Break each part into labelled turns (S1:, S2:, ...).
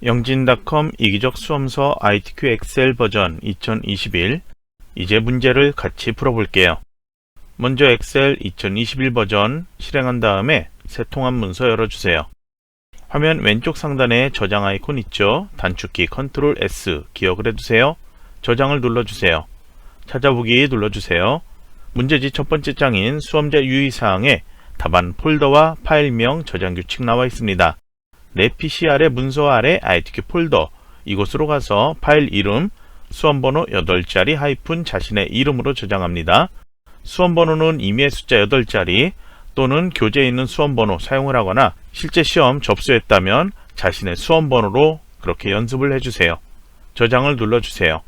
S1: 영진닷컴 이기적 수험서 ITQ 엑셀 버전 2021. 이제 문제를 같이 풀어볼게요. 먼저 엑셀 2021 버전 실행한 다음에 새 통합 문서 열어주세요. 화면 왼쪽 상단에 저장 아이콘 있죠? 단축키 Ctrl S 기억을 해두세요. 저장을 눌러주세요. 찾아보기 눌러주세요. 문제지 첫 번째 장인 수험자 유의사항에 답안 폴더와 파일명 저장 규칙 나와 있습니다. 내 PC 아래 문서 아래 ITQ 폴더, 이곳으로 가서 파일 이름 수험번호 8자리 하이픈 자신의 이름으로 저장합니다. 수험번호는 임의의 숫자 8자리 또는 교재에 있는 수험번호 사용을 하거나 실제 시험 접수했다면 자신의 수험번호로 그렇게 연습을 해주세요. 저장을 눌러주세요.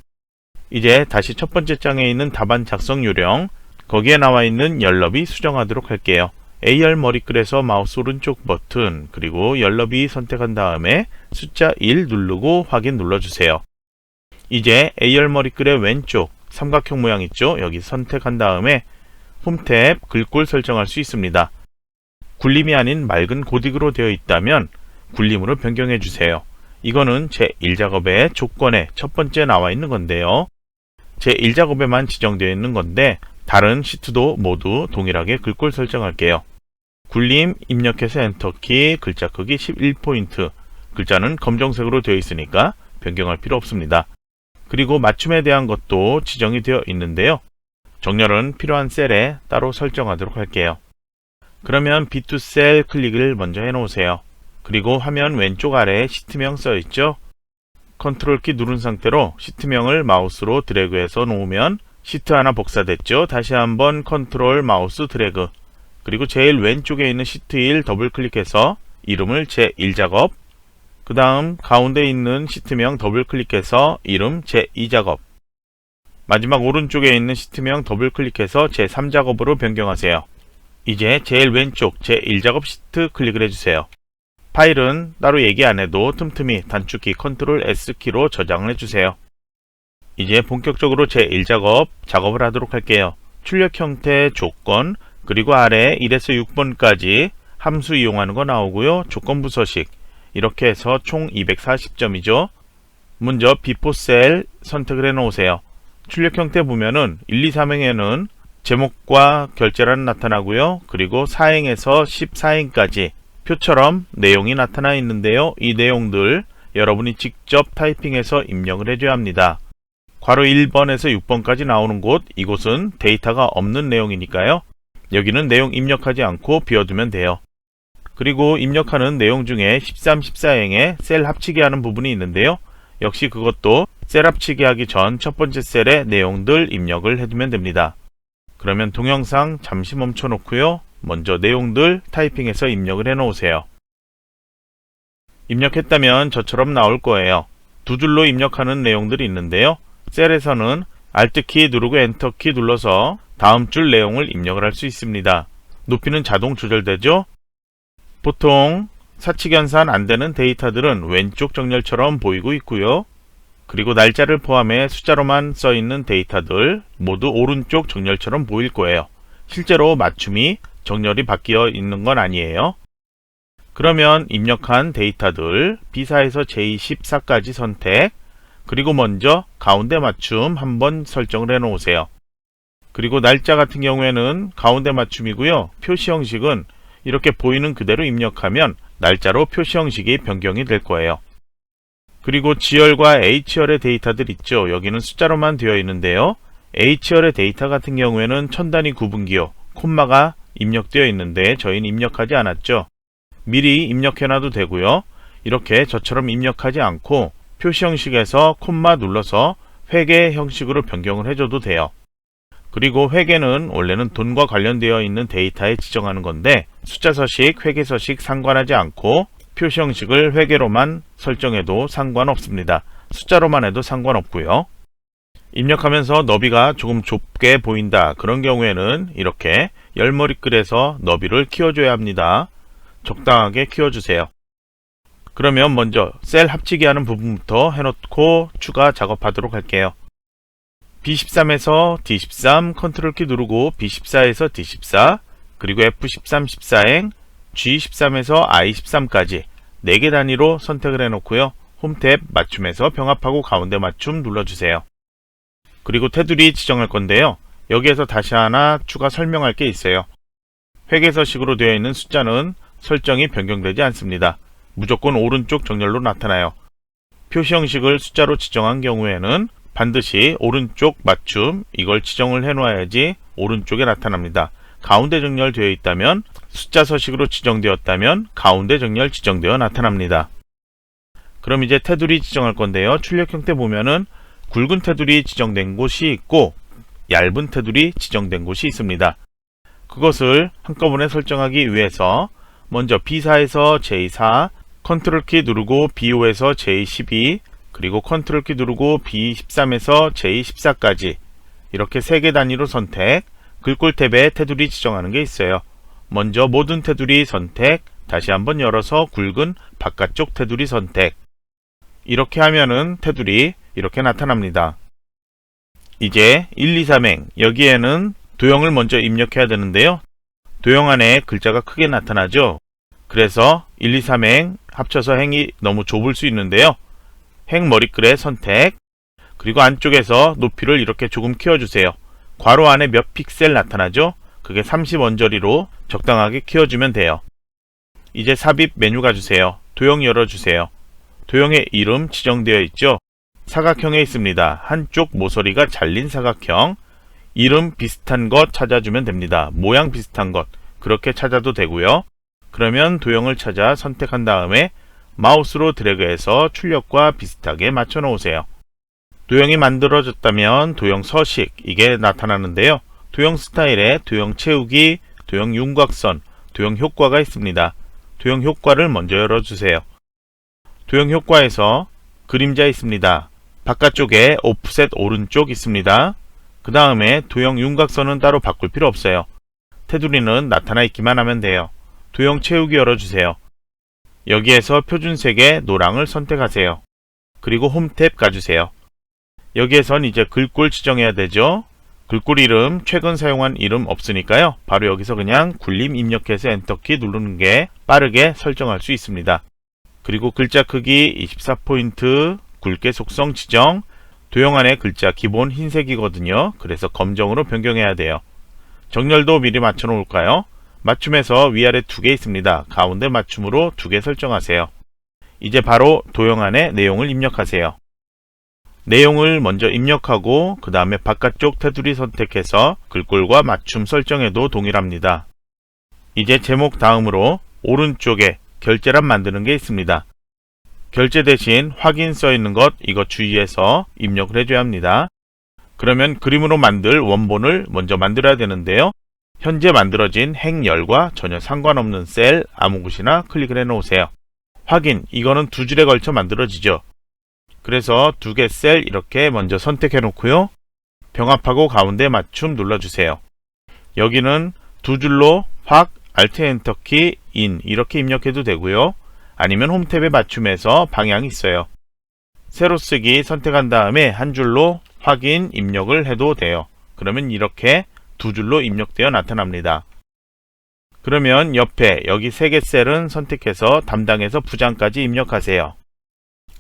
S1: 이제 다시 첫 번째 장에 있는 답안 작성 요령, 거기에 나와 있는 열너비 수정하도록 할게요. AR 머리글에서 마우스 오른쪽 버튼 그리고 열너비 선택한 다음에 숫자 1 누르고 확인 눌러주세요. 이제 AR 머리글의 왼쪽 삼각형 모양 있죠? 여기 선택한 다음에 홈탭 글꼴 설정할 수 있습니다. 굴림이 아닌 맑은 고딕으로 되어 있다면 굴림으로 변경해 주세요. 이거는 제1작업의 조건에 첫 번째 나와 있는 건데요. 제1작업에만 지정되어 있는 건데 다른 시트도 모두 동일하게 글꼴 설정할게요. 굴림 입력해서 엔터키, 글자 크기 11포인트, 글자는 검정색으로 되어 있으니까 변경할 필요 없습니다. 그리고 맞춤에 대한 것도 지정이 되어 있는데요. 정렬은 필요한 셀에 따로 설정하도록 할게요. 그러면 B2 셀 클릭을 먼저 해놓으세요. 그리고 화면 왼쪽 아래에 시트명 써있죠? 컨트롤 키 누른 상태로 시트명을 마우스로 드래그해서 놓으면 시트 하나 복사됐죠? 다시 한번 컨트롤 마우스 드래그, 그리고 제일 왼쪽에 있는 시트 1 더블 클릭해서 이름을 제1작업, 그 다음 가운데 있는 시트명 더블 클릭해서 이름 제2작업, 마지막 오른쪽에 있는 시트명 더블 클릭해서 제3작업으로 변경하세요. 이제 제일 왼쪽 제1작업 시트 클릭을 해주세요. 파일은 따로 얘기 안해도 틈틈이 단축키 Ctrl S키로 저장을 해주세요. 이제 본격적으로 제1작업 작업을 하도록 할게요. 출력 형태 조건, 그리고 아래 1에서 6번까지 함수 이용하는 거 나오고요. 조건부 서식, 이렇게 해서 총 240점이죠. 먼저 B4 셀 선택을 해 놓으세요. 출력 형태 보면은 1, 2, 3행에는 제목과 결제란은 나타나고요. 그리고 4행에서 14행까지 표처럼 내용이 나타나 있는데요. 이 내용들 여러분이 직접 타이핑해서 입력을 해줘야 합니다. 괄호 1번에서 6번까지 나오는 곳, 이곳은 데이터가 없는 내용이니까요. 여기는 내용 입력하지 않고 비워두면 돼요. 그리고 입력하는 내용 중에 13, 14행에 셀 합치기 하는 부분이 있는데요. 역시 그것도 셀 합치기 하기 전 첫 번째 셀에 내용들 입력을 해두면 됩니다. 그러면 동영상 잠시 멈춰 놓고요. 먼저 내용들 타이핑해서 입력을 해 놓으세요. 입력했다면 저처럼 나올 거예요. 두 줄로 입력하는 내용들이 있는데요. 셀에서는 Alt키 누르고 엔터키 눌러서 다음 줄 내용을 입력을 할 수 있습니다. 높이는 자동 조절되죠? 보통 사칙 연산 안되는 데이터들은 왼쪽 정렬처럼 보이고 있고요. 그리고 날짜를 포함해 숫자로만 써있는 데이터들 모두 오른쪽 정렬처럼 보일 거예요. 실제로 맞춤이 정렬이 바뀌어 있는 건 아니에요. 그러면 입력한 데이터들 B4에서 J14까지 선택, 그리고 먼저 가운데 맞춤 한번 설정을 해 놓으세요. 그리고 날짜 같은 경우에는 가운데 맞춤이고요. 표시 형식은 이렇게 보이는 그대로 입력하면 날짜로 표시 형식이 변경이 될 거예요. 그리고 G열과 H열의 데이터들 있죠. 여기는 숫자로만 되어 있는데요. H열의 데이터 같은 경우에는 천 단위 구분기호, 콤마가 입력되어 있는데 저희는 입력하지 않았죠. 미리 입력해놔도 되고요. 이렇게 저처럼 입력하지 않고 표시 형식에서 콤마 눌러서 회계 형식으로 변경을 해줘도 돼요. 그리고 회계는 원래는 돈과 관련되어 있는 데이터에 지정하는 건데 숫자 서식, 회계 서식 상관하지 않고 표시 형식을 회계로만 설정해도 상관없습니다. 숫자로만 해도 상관없고요. 입력하면서 너비가 조금 좁게 보인다. 그런 경우에는 이렇게 열머리글에서 너비를 키워줘야 합니다. 적당하게 키워주세요. 그러면 먼저 셀 합치기 하는 부분부터 해놓고 추가 작업하도록 할게요. B13에서 D13 컨트롤 키 누르고 B14에서 D14 그리고 F13 14행 G13에서 I13까지 4개 단위로 선택을 해놓고요. 홈탭 맞춤에서 병합하고 가운데 맞춤 눌러주세요. 그리고 테두리 지정할 건데요. 여기에서 다시 하나 추가 설명할 게 있어요. 회계서식으로 되어 있는 숫자는 설정이 변경되지 않습니다. 무조건 오른쪽 정렬로 나타나요. 표시 형식을 숫자로 지정한 경우에는 반드시 오른쪽 맞춤 이걸 지정을 해 놓아야지 오른쪽에 나타납니다. 가운데 정렬 되어 있다면 숫자 서식으로 지정되었다면 가운데 정렬 지정되어 나타납니다. 그럼 이제 테두리 지정할 건데요. 출력 형태 보면은 굵은 테두리 지정된 곳이 있고 얇은 테두리 지정된 곳이 있습니다. 그것을 한꺼번에 설정하기 위해서 먼저 B4에서 J4, 컨트롤 키 누르고 B5에서 J12, 그리고 컨트롤 키 누르고 B13에서 J14까지 이렇게 3개 단위로 선택, 글꼴 탭에 테두리 지정하는 게 있어요. 먼저 모든 테두리 선택, 다시 한번 열어서 굵은 바깥쪽 테두리 선택. 이렇게 하면은 테두리 이렇게 나타납니다. 이제 1, 2, 3행 여기에는 도형을 먼저 입력해야 되는데요. 도형 안에 글자가 크게 나타나죠. 그래서 1, 2, 3행 합쳐서 행이 너무 좁을 수 있는데요. 행 머리글에 선택, 그리고 안쪽에서 높이를 이렇게 조금 키워주세요. 괄호 안에 몇 픽셀 나타나죠? 그게 30 언저리로 적당하게 키워주면 돼요. 이제 삽입 메뉴 가주세요. 도형 열어주세요. 도형의 이름 지정되어 있죠? 사각형에 있습니다. 한쪽 모서리가 잘린 사각형, 이름 비슷한 것 찾아주면 됩니다. 모양 비슷한 것 그렇게 찾아도 되고요. 그러면 도형을 찾아 선택한 다음에 마우스로 드래그해서 출력과 비슷하게 맞춰 놓으세요. 도형이 만들어졌다면 도형 서식 이게 나타나는데요. 도형 스타일에 도형 채우기, 도형 윤곽선, 도형 효과가 있습니다. 도형 효과를 먼저 열어주세요. 도형 효과에서 그림자 있습니다. 바깥쪽에 오프셋 오른쪽 있습니다. 그 다음에 도형 윤곽선은 따로 바꿀 필요 없어요. 테두리는 나타나 있기만 하면 돼요. 도형 채우기 열어주세요. 여기에서 표준색의 노랑을 선택하세요. 그리고 홈탭 가주세요. 여기에선 이제 글꼴 지정해야 되죠. 글꼴 이름 최근 사용한 이름 없으니까요. 바로 여기서 그냥 굴림 입력해서 엔터키 누르는 게 빠르게 설정할 수 있습니다. 그리고 글자 크기 24포인트, 굵게 속성 지정, 도형 안에 글자 기본 흰색이거든요. 그래서 검정으로 변경해야 돼요. 정렬도 미리 맞춰 놓을까요? 맞춤에서 위아래 2개 있습니다. 가운데 맞춤으로 2개 설정하세요. 이제 바로 도형 안에 내용을 입력하세요. 내용을 먼저 입력하고 그 다음에 바깥쪽 테두리 선택해서 글꼴과 맞춤 설정에도 동일합니다. 이제 제목 다음으로 오른쪽에 결제란 만드는 게 있습니다. 결제 대신 확인 써 있는 것 이거 주의해서 입력을 해줘야 합니다. 그러면 그림으로 만들 원본을 먼저 만들어야 되는데요. 현재 만들어진 행열과 전혀 상관없는 셀 아무 곳이나 클릭을 해 놓으세요. 확인 이거는 2줄에 걸쳐 만들어지죠. 그래서 2개 셀 이렇게 먼저 선택해 놓고요. 병합하고 가운데 맞춤 눌러주세요. 여기는 2줄로 확 Alt 엔터키 인 이렇게 입력해도 되고요. 아니면 홈탭에 맞춤해서 방향이 있어요. 세로 쓰기 선택한 다음에 한 줄로 확인 입력을 해도 돼요. 그러면 이렇게 2줄로 입력되어 나타납니다. 그러면 옆에 여기 3개 셀은 선택해서 담당해서 부장까지 입력하세요.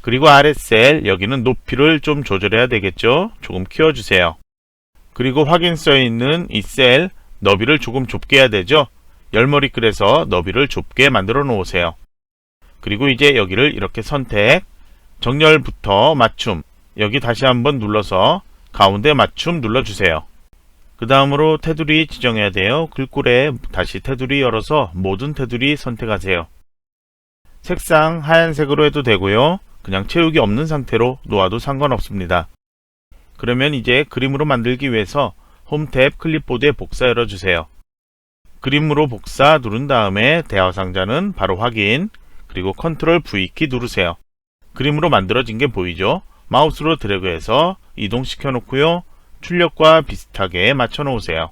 S1: 그리고 아래 셀 여기는 높이를 좀 조절해야 되겠죠. 조금 키워주세요. 그리고 확인 써있는 이 셀 너비를 조금 좁게 해야 되죠. 열머리글에서 너비를 좁게 만들어 놓으세요. 그리고 이제 여기를 이렇게 선택, 정렬부터 맞춤 여기 다시 한번 눌러서 가운데 맞춤 눌러주세요. 그 다음으로 테두리 지정해야 돼요. 글꼴에 다시 테두리 열어서 모든 테두리 선택하세요. 색상 하얀색으로 해도 되고요. 그냥 채우기 없는 상태로 놓아도 상관없습니다. 그러면 이제 그림으로 만들기 위해서 홈탭 클립보드에 복사 열어주세요. 그림으로 복사 누른 다음에 대화 상자는 바로 확인, 그리고 컨트롤 V키 누르세요. 그림으로 만들어진 게 보이죠? 마우스로 드래그해서 이동시켜 놓고요. 출력과 비슷하게 맞춰 놓으세요.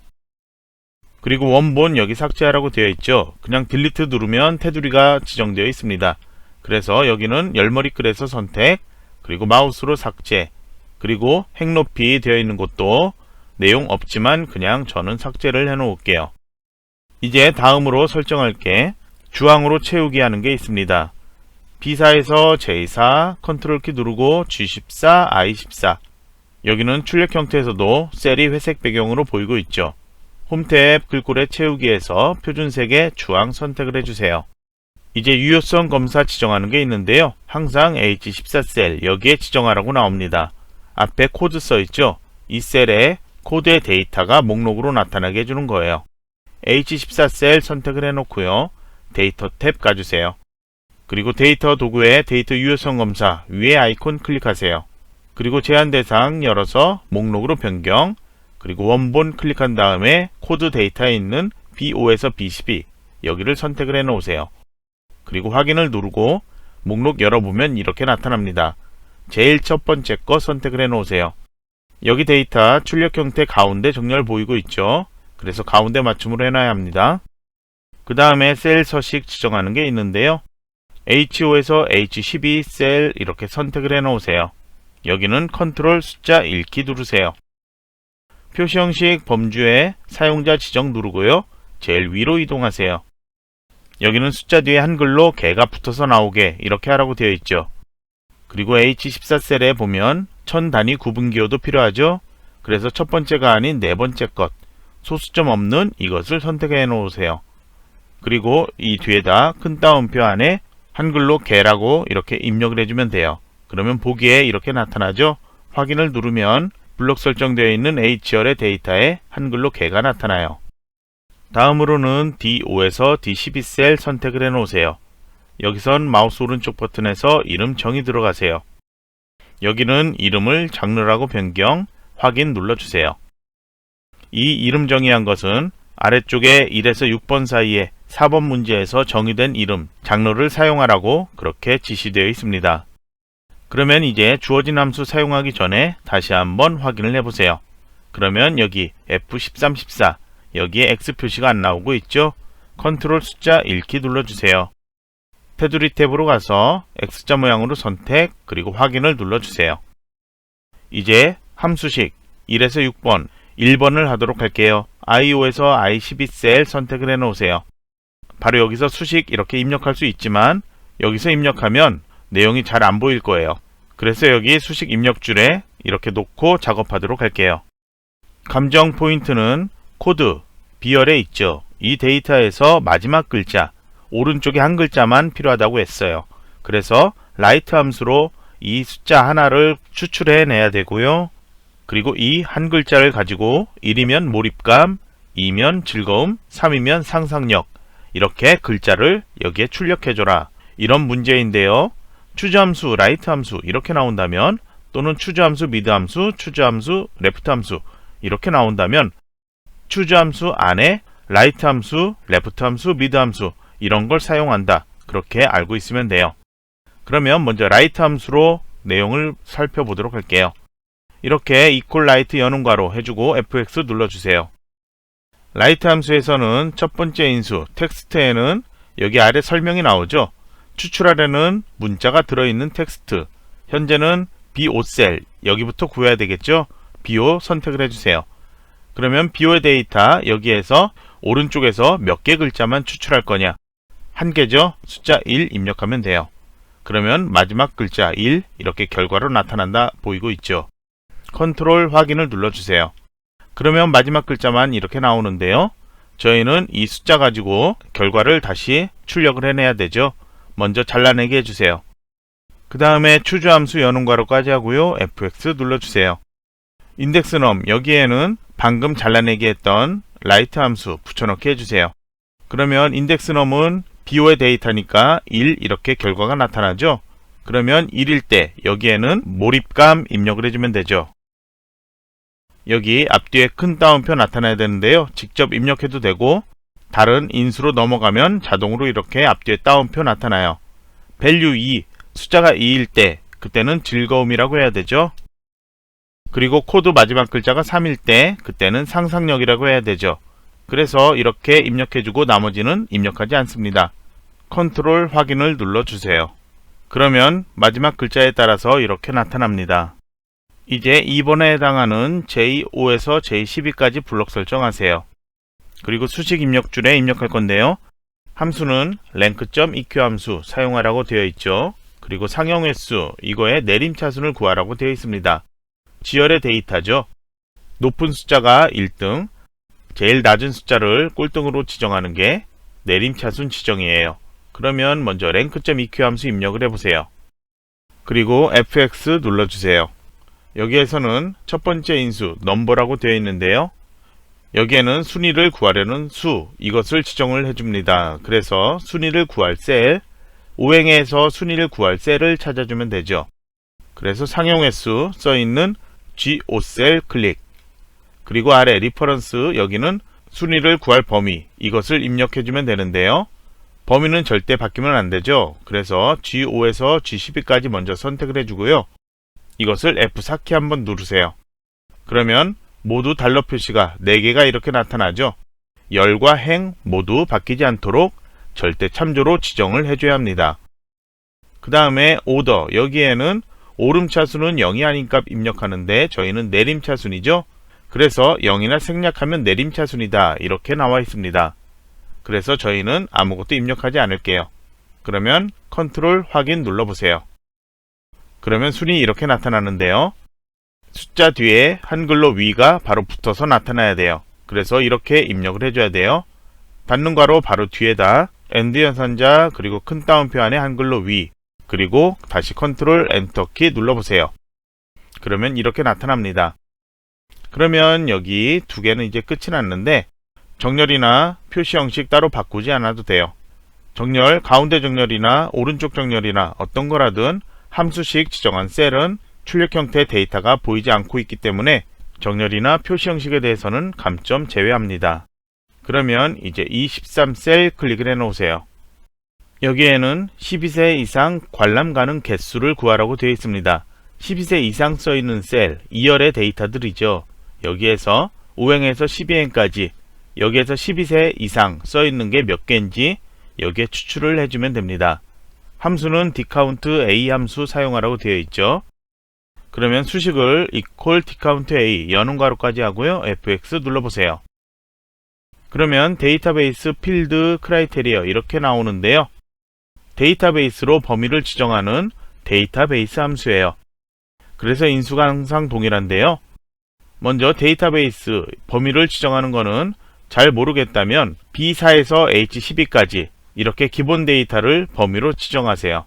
S1: 그리고 원본 여기 삭제하라고 되어 있죠? 그냥 딜리트 누르면 테두리가 지정되어 있습니다. 그래서 여기는 열머리글에서 선택, 그리고 마우스로 삭제, 그리고 행높이 되어 있는 곳도 내용 없지만 그냥 저는 삭제를 해 놓을게요. 이제 다음으로 설정할 게 주황으로 채우기 하는 게 있습니다. B4에서 J4, 컨트롤 키 누르고 G14, I14. 여기는 출력 형태에서도 셀이 회색 배경으로 보이고 있죠. 홈 탭 글꼴의 채우기에서 표준색의 주황 선택을 해주세요. 이제 유효성 검사 지정하는 게 있는데요. 항상 H14셀 여기에 지정하라고 나옵니다. 앞에 코드 써있죠. 이 셀에 코드의 데이터가 목록으로 나타나게 해주는 거예요. H14셀 선택을 해놓고요. 데이터 탭 가주세요. 그리고 데이터 도구의 데이터 유효성 검사 위에 아이콘 클릭하세요. 그리고 제한 대상 열어서 목록으로 변경, 그리고 원본 클릭한 다음에 코드 데이터에 있는 B5에서 B12 여기를 선택을 해 놓으세요. 그리고 확인을 누르고 목록 열어보면 이렇게 나타납니다. 제일 첫 번째 거 선택을 해 놓으세요. 여기 데이터 출력 형태 가운데 정렬 보이고 있죠. 그래서 가운데 맞춤으로 해놔야 합니다. 그 다음에 셀 서식 지정하는 게 있는데요. H5에서 H12 셀 이렇게 선택을 해 놓으세요. 여기는 컨트롤 숫자 읽기 누르세요. 표시 형식 범주에 사용자 지정 누르고요. 제일 위로 이동하세요. 여기는 숫자 뒤에 한글로 개가 붙어서 나오게 이렇게 하라고 되어 있죠. 그리고 H14셀에 보면 1000단위 구분기호도 필요하죠. 그래서 첫 번째가 아닌 네 번째 것, 소수점 없는 이것을 선택해 놓으세요. 그리고 이 뒤에다 큰 따옴표 안에 한글로 개라고 이렇게 입력을 해주면 돼요. 그러면 보기에 이렇게 나타나죠. 확인을 누르면 블록 설정되어 있는 H열의 데이터에 한글로 개가 나타나요. 다음으로는 D5에서 D12셀 선택을 해 놓으세요. 여기선 마우스 오른쪽 버튼에서 이름 정의 들어가세요. 여기는 이름을 장르라고 변경, 확인 눌러주세요. 이 이름 정의한 것은 아래쪽에 1에서 6번 사이에 4번 문제에서 정의된 이름, 장르를 사용하라고 그렇게 지시되어 있습니다. 그러면 이제 주어진 함수 사용하기 전에 다시 한번 확인을 해보세요. 그러면 여기 F13, 14 여기에 X 표시가 안 나오고 있죠? 컨트롤 숫자 읽기 눌러주세요. 테두리 탭으로 가서 X자 모양으로 선택, 그리고 확인을 눌러주세요. 이제 함수식 1에서 6번, 1번을 하도록 할게요. I5에서 I12셀 선택을 해 놓으세요. 바로 여기서 수식 이렇게 입력할 수 있지만 여기서 입력하면 내용이 잘 안 보일 거예요. 그래서 여기 수식 입력줄에 이렇게 놓고 작업하도록 할게요. 감정 포인트는 코드 B열에 있죠. 이 데이터에서 마지막 글자, 오른쪽에 한 글자만 필요하다고 했어요. 그래서 라이트 함수로 이 숫자 하나를 추출해 내야 되고요. 그리고 이 한 글자를 가지고 1이면 몰입감, 2면 즐거움, 3이면 상상력 이렇게 글자를 여기에 출력해줘라. 이런 문제인데요. 추주함수, 라이트 함수 이렇게 나온다면, 또는 추주함수, 미드 함수, 추주함수, 레프트 함수 이렇게 나온다면 추주함수 안에 라이트 함수, 레프트 함수, 미드 함수 이런 걸 사용한다. 그렇게 알고 있으면 돼요. 그러면 먼저 라이트 함수로 내용을 살펴보도록 할게요. 이렇게 equal 라이트 여는 괄호 해주고 FX 눌러주세요. 라이트 함수에서는 첫 번째 인수 텍스트에는 여기 아래 설명이 나오죠. 추출하려는 문자가 들어있는 텍스트, 현재는 B5셀 여기부터 구해야 되겠죠. B5 선택을 해주세요. 그러면 B5의 데이터 여기에서 오른쪽에서 몇 개 글자만 추출할 거냐, 한 개죠. 숫자 1 입력하면 돼요. 그러면 마지막 글자 1 이렇게 결과로 나타난다 보이고 있죠. 컨트롤 확인을 눌러주세요. 그러면 마지막 글자만 이렇게 나오는데요. 저희는 이 숫자 가지고 결과를 다시 출력을 해내야 되죠. 먼저 잘라내게 해주세요. 그 다음에 추주함수 여는 괄호까지 하고요. FX 눌러주세요. 인덱스 넘 여기에는 방금 잘라내기 했던 라이트 함수 붙여넣기 해주세요. 그러면 인덱스 넘은 B5의 데이터니까 1 이렇게 결과가 나타나죠. 그러면 1일 때 여기에는 몰입감 입력을 해주면 되죠. 여기 앞뒤에 큰 따옴표 나타나야 되는데요. 직접 입력해도 되고 다른 인수로 넘어가면 자동으로 이렇게 앞뒤에 따옴표 나타나요. value 2, 숫자가 2일 때 그때는 즐거움이라고 해야 되죠. 그리고 코드 마지막 글자가 3일 때 그때는 상상력이라고 해야 되죠. 그래서 이렇게 입력해주고 나머지는 입력하지 않습니다. 컨트롤 확인을 눌러주세요. 그러면 마지막 글자에 따라서 이렇게 나타납니다. 이제 2번에 해당하는 J5에서 J12까지 블록 설정하세요. 그리고 수식 입력줄에 입력할 건데요. 함수는 length.eq 함수 사용하라고 되어 있죠. 그리고 상형 횟수, 이거에 내림차순을 구하라고 되어 있습니다. 지열의 데이터죠. 높은 숫자가 1등, 제일 낮은 숫자를 꼴등으로 지정하는 게 내림차순 지정이에요. 그러면 먼저 length.eq 함수 입력을 해보세요. 그리고 fx 눌러주세요. 여기에서는 첫 번째 인수 넘버라고 되어 있는데요. 여기에는 순위를 구하려는 수, 이것을 지정을 해줍니다. 그래서 순위를 구할 셀, 오행에서 순위를 구할 셀을 찾아주면 되죠. 그래서 상형 횟수 써있는 G5셀 클릭, 그리고 아래 리퍼런스, 여기는 순위를 구할 범위, 이것을 입력해주면 되는데요. 범위는 절대 바뀌면 안되죠. 그래서 G5에서 G12까지 먼저 선택을 해주고요. 이것을 F4키 한번 누르세요. 그러면 모두 달러 표시가 4개가 이렇게 나타나죠. 열과 행 모두 바뀌지 않도록 절대 참조로 지정을 해줘야 합니다. 그 다음에 오더, 여기에는 오름차순은 0이 아닌 값 입력하는데 저희는 내림차순이죠. 그래서 0이나 생략하면 내림차순이다 이렇게 나와 있습니다. 그래서 저희는 아무것도 입력하지 않을게요. 그러면 컨트롤 확인 눌러보세요. 그러면 순이 이렇게 나타나는데요. 숫자 뒤에 한글로 위가 바로 붙어서 나타나야 돼요. 그래서 이렇게 입력을 해줘야 돼요. 닫는 괄호 바로 뒤에다 엔드 연산자, 그리고 큰 따옴표 안에 한글로 위, 그리고 다시 컨트롤 엔터키 눌러보세요. 그러면 이렇게 나타납니다. 그러면 여기 두 개는 이제 끝이 났는데 정렬이나 표시 형식 따로 바꾸지 않아도 돼요. 정렬, 가운데 정렬이나 오른쪽 정렬이나 어떤 거라든 함수식 지정한 셀은 출력 형태 데이터가 보이지 않고 있기 때문에 정렬이나 표시 형식에 대해서는 감점 제외합니다. 그러면 이제 이 13셀 클릭을 해 놓으세요. 여기에는 12세 이상 관람 가능 개수를 구하라고 되어 있습니다. 12세 이상 써있는 셀, 2열의 데이터들이죠. 여기에서 5행에서 12행까지, 여기에서 12세 이상 써있는 게 몇 개인지 여기에 추출을 해주면 됩니다. 함수는 dcount a 함수 사용하라고 되어 있죠. 그러면 수식을 equal dcount a 여는 괄호까지 하고요. fx 눌러보세요. 그러면 데이터베이스 필드 크라이테리어 이렇게 나오는데요. 데이터베이스로 범위를 지정하는 데이터베이스 함수예요. 그래서 인수가 항상 동일한데요. 먼저 데이터베이스 범위를 지정하는 거는 잘 모르겠다면 B4에서 H12까지 이렇게 기본 데이터를 범위로 지정하세요.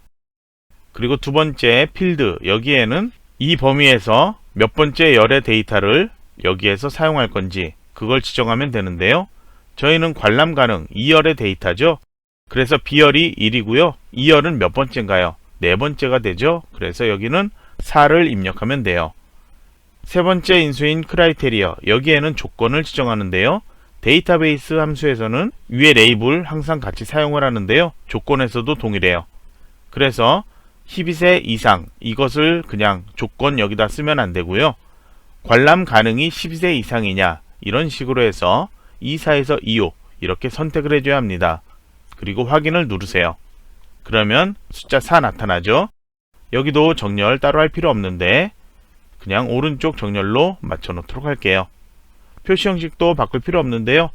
S1: 그리고 두 번째 필드, 여기에는 이 범위에서 몇 번째 열의 데이터를 여기에서 사용할 건지 그걸 지정하면 되는데요. 저희는 관람 가능 2열의 데이터죠. 그래서 B열이 1이고요. 2열은 몇 번째인가요? 네 번째가 되죠. 그래서 여기는 4를 입력하면 돼요. 세 번째 인수인 크라이테리어, 여기에는 조건을 지정하는데요. 데이터베이스 함수에서는 위에 레이블 항상 같이 사용을 하는데요. 조건에서도 동일해요. 그래서 12세 이상, 이것을 그냥 조건 여기다 쓰면 안 되고요. 관람 가능이 12세 이상이냐, 이런 식으로 해서 24에서 25 이렇게 선택을 해줘야 합니다. 그리고 확인을 누르세요. 그러면 숫자 4 나타나죠. 여기도 정렬 따로 할 필요 없는데 그냥 오른쪽 정렬로 맞춰 놓도록 할게요. 표시 형식도 바꿀 필요 없는데요.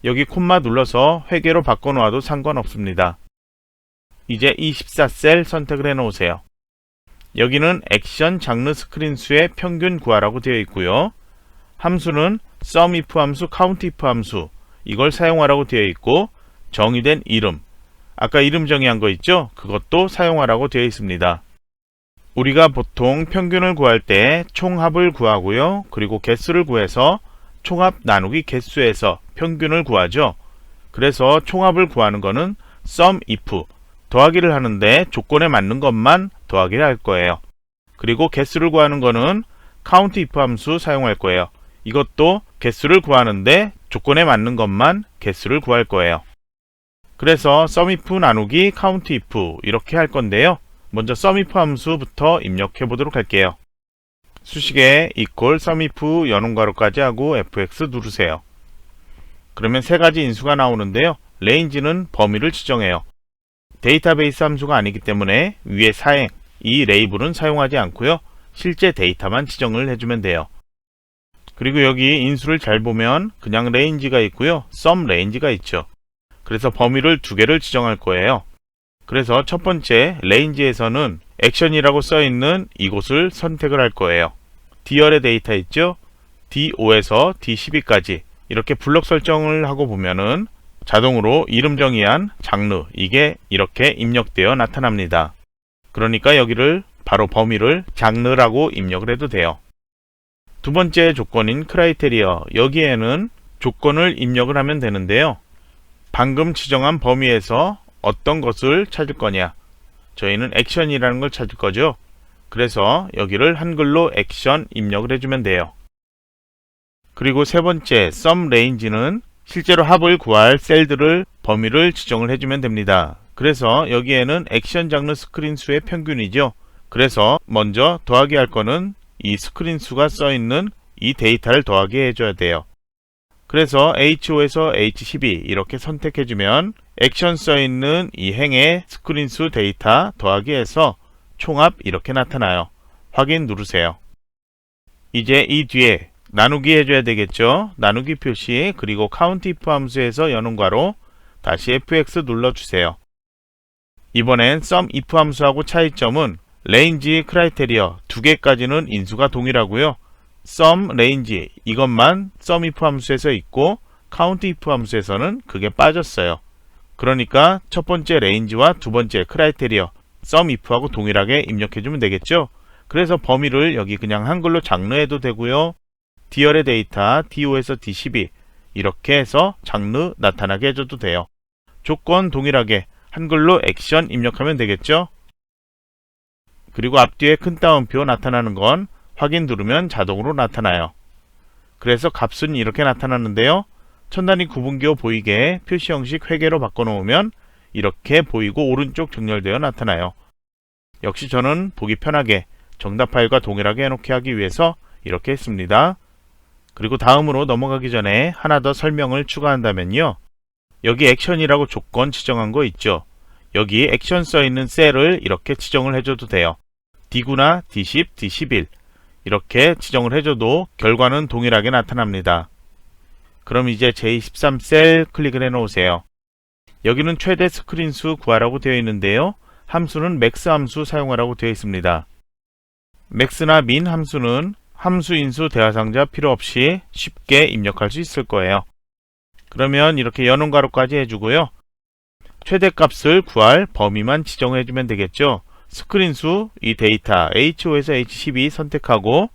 S1: 여기 콤마 눌러서 회계로 바꿔 놓아도 상관없습니다. 이제 24셀 선택을 해 놓으세요. 여기는 액션 장르 스크린 수의 평균 구하라고 되어 있고요. 함수는 SUMIF 함수, COUNTIF 함수, 이걸 사용하라고 되어 있고, 정의된 이름, 아까 이름 정의한 거 있죠? 그것도 사용하라고 되어 있습니다. 우리가 보통 평균을 구할 때 총합을 구하고요. 그리고 개수를 구해서 총합 나누기 개수에서 평균을 구하죠. 그래서 총합을 구하는 거는 SUMIF, 더하기를 하는데 조건에 맞는 것만 더하기를 할 거예요. 그리고 개수를 구하는 거는 COUNTIF 함수 사용할 거예요. 이것도 개수를 구하는데 조건에 맞는 것만 개수를 구할 거예요. 그래서 SUMIF 나누기 COUNTIF 이렇게 할 건데요. 먼저 SUMIF 함수부터 입력해 보도록 할게요. 수식에 equal SUMIF 여는 괄호까지 하고 fx 누르세요. 그러면 세 가지 인수가 나오는데요. 레인지는 범위를 지정해요. 데이터베이스 함수가 아니기 때문에 위에 사행, 이 레이블은 사용하지 않고요. 실제 데이터만 지정을 해주면 돼요. 그리고 여기 인수를 잘 보면 그냥 레인지가 있고요. SUM 레인지가 있죠. 그래서 범위를 두 개를 지정할 거예요. 그래서 첫 번째 레인지에서는 액션이라고 써있는 이곳을 선택을 할 거예요. D열의 데이터 있죠? D5에서 D12까지 이렇게 블록 설정을 하고 보면은 자동으로 이름 정의한 장르, 이게 이렇게 입력되어 나타납니다. 그러니까 여기를 바로 범위를 장르라고 입력을 해도 돼요. 두 번째 조건인 크라이테리어, 여기에는 조건을 입력을 하면 되는데요. 방금 지정한 범위에서 어떤 것을 찾을 거냐, 저희는 액션이라는 걸 찾을 거죠. 그래서 여기를 한글로 액션 입력을 해주면 돼요. 그리고 세 번째 sum range는 실제로 합을 구할 셀들을 범위를 지정을 해주면 됩니다. 그래서 여기에는 액션 장르 스크린 수의 평균이죠. 그래서 먼저 더하기 할 거는 이 스크린 수가 써있는 이 데이터를 더하기 해줘야 돼요. 그래서 H5에서 H12 이렇게 선택해주면 액션 써있는 이 행의 스크린 수 데이터 더하기 해서 총합 이렇게 나타나요. 확인 누르세요. 이제 이 뒤에 나누기 해줘야 되겠죠. 나누기 표시, 그리고 count if 함수에서 여는 괄호 다시 fx 눌러주세요. 이번엔 sum if 함수하고 차이점은 range, criteria 두 개까지는 인수가 동일하고요. sum, range 이것만 sum if 함수에서 있고 count if 함수에서는 그게 빠졌어요. 그러니까 첫 번째 range와 두 번째 criteria sum if하고 동일하게 입력해주면 되겠죠. 그래서 범위를 여기 그냥 한글로 장르해도 되고요. D열의 데이터 D5에서 D12 이렇게 해서 장르 나타나게 해줘도 돼요. 조건 동일하게 한글로 액션 입력하면 되겠죠. 그리고 앞뒤에 큰 따옴표 나타나는 건 확인 누르면 자동으로 나타나요. 그래서 값은 이렇게 나타나는데요. 첨단위 구분기호 보이게 표시 형식 회계로 바꿔놓으면 이렇게 보이고 오른쪽 정렬되어 나타나요. 역시 저는 보기 편하게 정답 파일과 동일하게 해놓게 하기 위해서 이렇게 했습니다. 그리고 다음으로 넘어가기 전에 하나 더 설명을 추가한다면요. 여기 액션이라고 조건 지정한 거 있죠. 여기 액션 써있는 셀을 이렇게 지정을 해줘도 돼요. D9나 D10, D11 이렇게 지정을 해줘도 결과는 동일하게 나타납니다. 그럼 이제 J13 셀 클릭을 해놓으세요. 여기는 최대 스크린 수 구하라고 되어 있는데요. 함수는 max 함수 사용하라고 되어 있습니다. max나 min 함수는 함수 인수 대화상자 필요 없이 쉽게 입력할 수 있을 거예요. 그러면 이렇게 여는 괄호까지 해주고요. 최대값을 구할 범위만 지정해주면 되겠죠. 스크린수 이 데이터 H5에서 H12 선택하고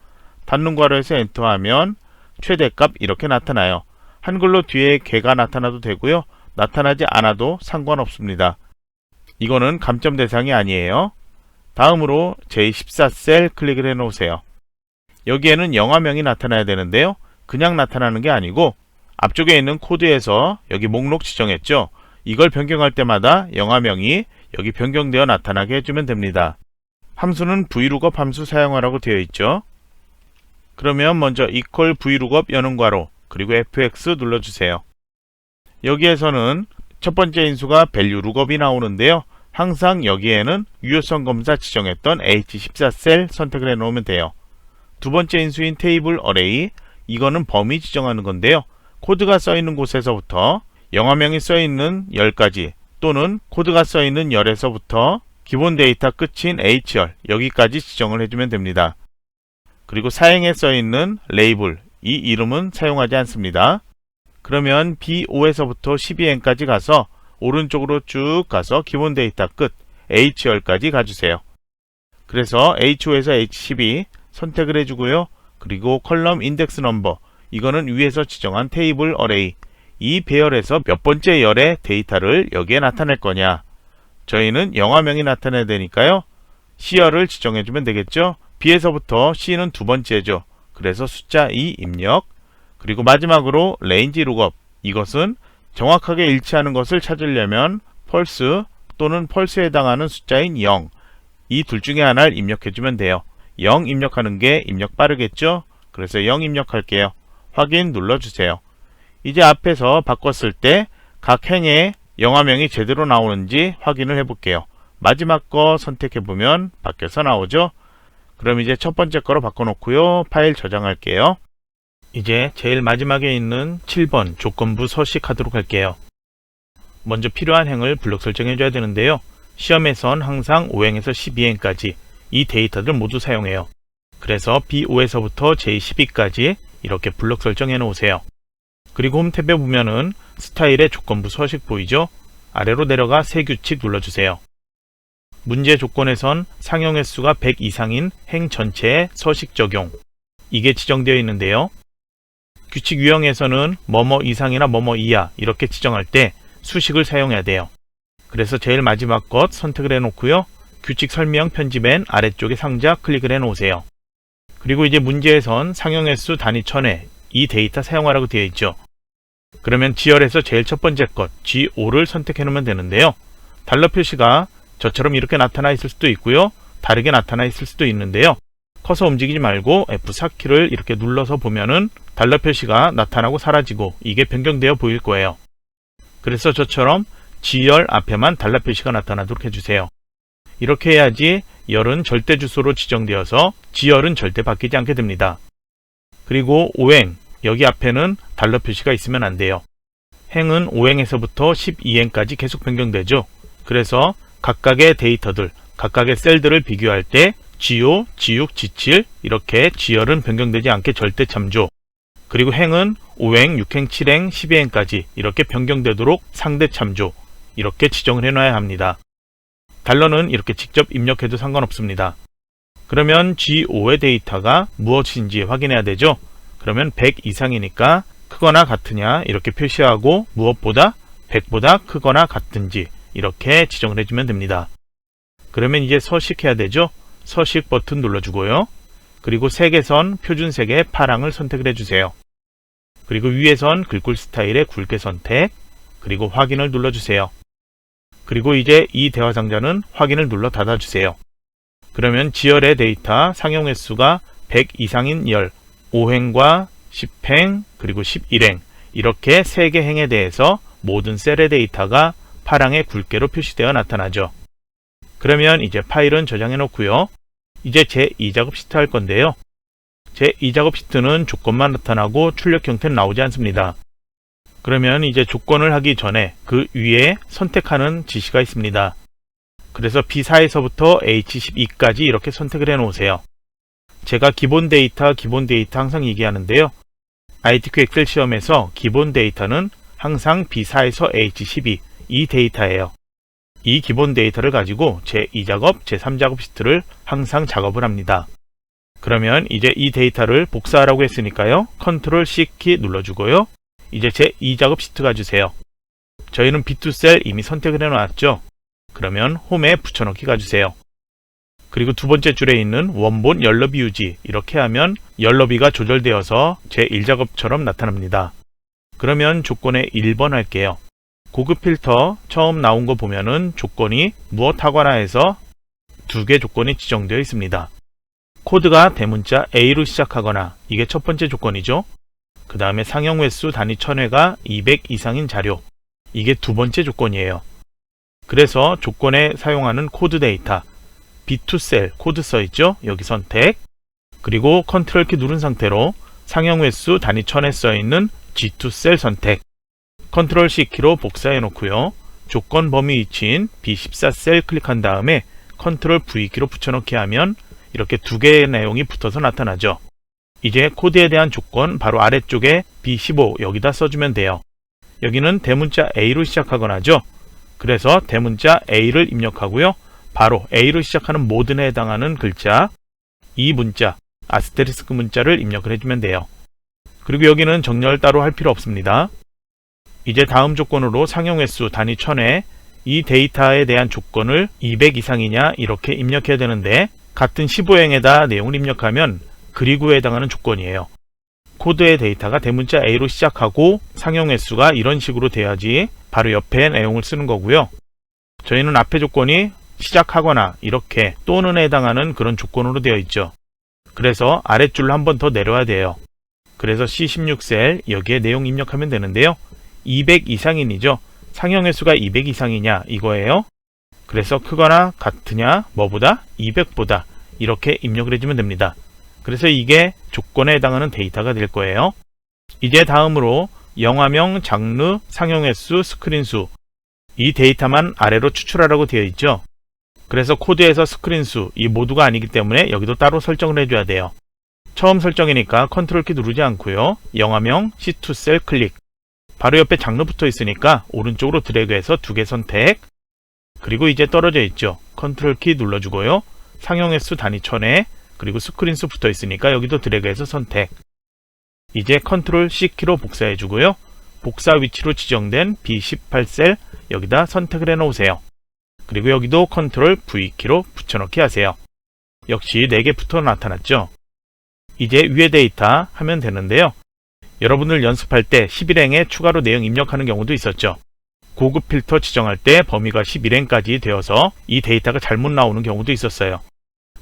S1: 닫는 괄호에서 엔터하면 최대값 이렇게 나타나요. 한글로 뒤에 개가 나타나도 되고요. 나타나지 않아도 상관없습니다. 이거는 감점 대상이 아니에요. 다음으로 J14 셀 클릭을 해놓으세요. 여기에는 영화명이 나타나야 되는데요. 그냥 나타나는 게 아니고 앞쪽에 있는 코드에서 여기 목록 지정했죠. 이걸 변경할 때마다 영화명이 여기 변경되어 나타나게 해주면 됩니다. 함수는 VLOOKUP 함수 사용하라고 되어 있죠. 그러면 먼저 equal VLOOKUP 여는 괄호 그리고 fx 눌러주세요. 여기에서는 첫 번째 인수가 value lookup이 나오는데요. 항상 여기에는 유효성 검사 지정했던 H14 셀 선택을 해 놓으면 돼요. 두 번째 인수인 테이블 어레이, 이거는 범위 지정하는 건데요. 코드가 써있는 곳에서부터 영화명이 써있는 열까지 또는 코드가 써있는 열에서부터 기본 데이터 끝인 H열 여기까지 지정을 해주면 됩니다. 그리고 사행에 써있는 레이블, 이 이름은 사용하지 않습니다. 그러면 B5에서부터 12N까지 가서 오른쪽으로 쭉 가서 기본 데이터 끝 H열까지 가주세요. 그래서 H5에서 H12 선택을 해주고요. 그리고 컬럼 인덱스 넘버, 이거는 위에서 지정한 테이블 어레이, 이 배열에서 몇 번째 열의 데이터를 여기에 나타낼 거냐, 저희는 영화명이 나타내야 되니까요. C열을 지정해주면 되겠죠. B에서부터 C는 두 번째죠. 그래서 숫자 2 입력, 그리고 마지막으로 range lookup, 이것은 정확하게 일치하는 것을 찾으려면 펄스 또는 펄스에 해당하는 숫자인 0, 이 둘 중에 하나를 입력해주면 돼요. 0 입력하는 게 입력 빠르겠죠? 그래서 0 입력할게요. 확인 눌러주세요. 이제 앞에서 바꿨을 때 각 행의 영화명이 제대로 나오는지 확인을 해볼게요. 마지막 거 선택해보면 바뀌어서 나오죠? 그럼 이제 첫 번째 거로 바꿔놓고요. 파일 저장할게요. 이제 제일 마지막에 있는 7번 조건부 서식하도록 할게요. 먼저 필요한 행을 블록 설정해 줘야 되는데요. 시험에선 항상 5행에서 12행까지 이 데이터들 모두 사용해요. 그래서 B5에서부터 J12까지 이렇게 블록 설정해 놓으세요. 그리고 홈 탭에 보면은 스타일의 조건부 서식 보이죠? 아래로 내려가 새 규칙 눌러주세요. 문제 조건에선 상용 횟수가 100 이상인 행 전체에 서식 적용, 이게 지정되어 있는데요. 규칙 유형에서는 뭐뭐 이상이나 뭐뭐 이하 이렇게 지정할 때 수식을 사용해야 돼요. 그래서 제일 마지막 것 선택을 해놓고요. 규칙 설명 편집엔 아래쪽에 상자 클릭을 해놓으세요. 그리고 이제 문제에선 상용 횟수 단위 1000회 이 데이터 사용하라고 되어 있죠. 그러면 지열에서 제일 첫 번째 것 G5를 선택해 놓으면 되는데요. 달러 표시가 저처럼 이렇게 나타나 있을 수도 있고요. 다르게 나타나 있을 수도 있는데요. 커서 움직이지 말고 F4키를 이렇게 눌러서 보면은 달러 표시가 나타나고 사라지고 이게 변경되어 보일 거예요. 그래서 저처럼 G열 앞에만 달러 표시가 나타나도록 해주세요. 이렇게 해야지 열은 절대 주소로 지정되어서 G열은 절대 바뀌지 않게 됩니다. 그리고 5행 여기 앞에는 달러 표시가 있으면 안 돼요. 행은 5행에서부터 12행까지 계속 변경되죠. 그래서 각각의 데이터들, 각각의 셀들을 비교할 때 G5, G6, G7 이렇게 G열은 변경되지 않게 절대 참조. 그리고 행은 5행, 6행, 7행, 12행까지 이렇게 변경되도록 상대 참조. 이렇게 지정을 해놔야 합니다. 달러는 이렇게 직접 입력해도 상관없습니다. 그러면 G5의 데이터가 무엇인지 확인해야 되죠. 그러면 100 이상이니까 크거나 같으냐 이렇게 표시하고 무엇보다 100보다 크거나 같은지 이렇게 지정을 해주면 됩니다. 그러면 이제 서식해야 되죠. 서식 버튼 눌러주고요. 그리고 색에선 표준색의 파랑을 선택을 해주세요. 그리고 위에선 글꼴 스타일의 굵게 선택, 그리고 확인을 눌러주세요. 그리고 이제 이 대화 상자는 확인을 눌러 닫아주세요. 그러면 지열의 데이터 상용 횟수가 100 이상인 열, 5행과 10행, 그리고 11행 이렇게 3개 행에 대해서 모든 셀의 데이터가 파랑의 굵게로 표시되어 나타나죠. 그러면 이제 파일은 저장해 놓고요. 이제 제2작업 시트 할 건데요. 제2작업 시트는 조건만 나타나고 출력 형태는 나오지 않습니다. 그러면 이제 조건을 하기 전에 그 위에 선택하는 지시가 있습니다. 그래서 B4에서부터 H12까지 이렇게 선택을 해 놓으세요. 제가 기본 데이터 항상 얘기하는데요. ITQ 엑셀 시험에서 기본 데이터는 항상 B4에서 H12 이 데이터예요. 이 기본 데이터를 가지고 제2작업, 제3작업 시트를 항상 작업을 합니다. 그러면 이제 이 데이터를 복사하라고 했으니까요. 컨트롤 C키 눌러주고요. 이제 제2작업 시트 가주세요. 저희는 B2 셀 이미 선택을 해놨죠. 그러면 홈에 붙여넣기 가주세요. 그리고 두 번째 줄에 있는 원본 열너비 유지 이렇게 하면 열너비가 조절되어서 제1작업처럼 나타납니다. 그러면 조건에 1번 할게요. 고급 필터 처음 나온 거 보면은 조건이 무엇하거나 해서 2개 조건이 지정되어 있습니다. 코드가 대문자 A로 시작하거나 이게 첫 번째 조건이죠. 그 다음에 상용 횟수 단위 1000회가 200 이상인 자료 이게 두 번째 조건이에요. 그래서 조건에 사용하는 코드 데이터 B2 셀 코드 써있죠. 여기 선택 그리고 컨트롤 키 누른 상태로 상용 횟수 단위 1000회 써있는 G2 셀 선택 컨트롤 C 키로 복사해 놓고요. 조건 범위 위치인 B14 셀 클릭한 다음에 컨트롤 V 키로 붙여넣기 하면 이렇게 2개의 내용이 붙어서 나타나죠. 이제 코드에 대한 조건 바로 아래쪽에 B15 여기다 써주면 돼요. 여기는 대문자 A로 시작하거나죠. 그래서 대문자 A를 입력하고요. 바로 A로 시작하는 모든에 해당하는 글자 이 문자 아스테리스크 문자를 입력을 해주면 돼요. 그리고 여기는 정렬 따로 할 필요 없습니다. 이제 다음 조건으로 상용 횟수 단위 1000회 이 데이터에 대한 조건을 200 이상이냐 이렇게 입력해야 되는데 같은 15행에다 내용을 입력하면 그리고에 해당하는 조건이에요. 코드의 데이터가 대문자 A로 시작하고 상용 횟수가 이런 식으로 돼야지 바로 옆에 내용을 쓰는 거고요. 저희는 앞에 조건이 시작하거나 이렇게 또는에 해당하는 그런 조건으로 되어 있죠. 그래서 아랫줄로 한 번 더 내려야 돼요. 그래서 C16셀 여기에 내용 입력하면 되는데요. 200 이상인이죠. 상용 횟수가 200 이상이냐 이거예요. 그래서 크거나 같으냐 뭐보다 200보다 이렇게 입력을 해주면 됩니다. 그래서 이게 조건에 해당하는 데이터가 될 거예요. 이제 다음으로 영화명, 장르, 상용 횟수, 스크린수 이 데이터만 아래로 추출하라고 되어 있죠. 그래서 코드에서 스크린 수, 이 모두가 아니기 때문에 여기도 따로 설정을 해줘야 돼요. 처음 설정이니까 컨트롤 키 누르지 않고요. 영화명 C2 셀 클릭. 바로 옆에 장르 붙어 있으니까 오른쪽으로 드래그해서 2개 선택. 그리고 이제 떨어져 있죠. 컨트롤 키 눌러주고요. 상용 횟수 단위 1000회, 그리고 스크린 수 붙어 있으니까 여기도 드래그해서 선택. 이제 컨트롤 C키로 복사해 주고요. 복사 위치로 지정된 B18 셀 여기다 선택을 해 놓으세요. 그리고 여기도 컨트롤 V키로 붙여넣기 하세요. 역시 4개 붙어 나타났죠. 이제 위에 데이터 하면 되는데요. 여러분들 연습할 때 11행에 추가로 내용 입력하는 경우도 있었죠. 고급 필터 지정할 때 범위가 11행까지 되어서 이 데이터가 잘못 나오는 경우도 있었어요.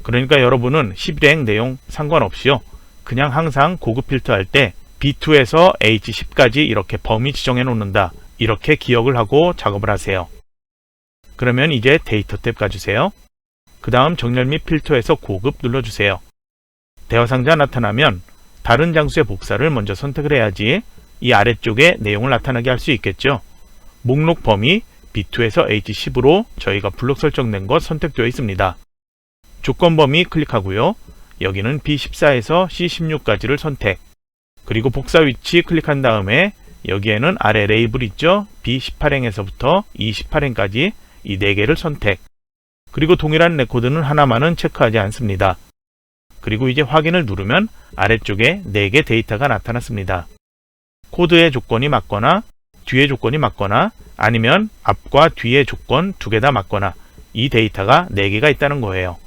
S1: 그러니까 여러분은 11행 내용 상관없이요. 그냥 항상 고급 필터 할 때 B2에서 H10까지 이렇게 범위 지정해 놓는다. 이렇게 기억을 하고 작업을 하세요. 그러면 이제 데이터 탭 가주세요. 그 다음 정렬 및 필터에서 고급 눌러주세요. 대화 상자 나타나면 다른 장수의 복사를 먼저 선택을 해야지 이 아래쪽에 내용을 나타나게 할 수 있겠죠. 목록 범위 B2에서 H10으로 저희가 블록 설정된 것 선택되어 있습니다. 조건 범위 클릭하고요. 여기는 B14에서 C16까지를 선택. 그리고 복사 위치 클릭한 다음에 여기에는 아래 레이블 있죠. B18행에서부터 E18행까지 이 4개를 선택. 그리고 동일한 레코드는 하나만은 체크하지 않습니다. 그리고 이제 확인을 누르면 아래쪽에 4개 데이터가 나타났습니다. 코드의 조건이 맞거나 뒤의 조건이 맞거나 아니면 앞과 뒤의 조건 2개 다 맞거나 이 데이터가 4개가 있다는 거예요.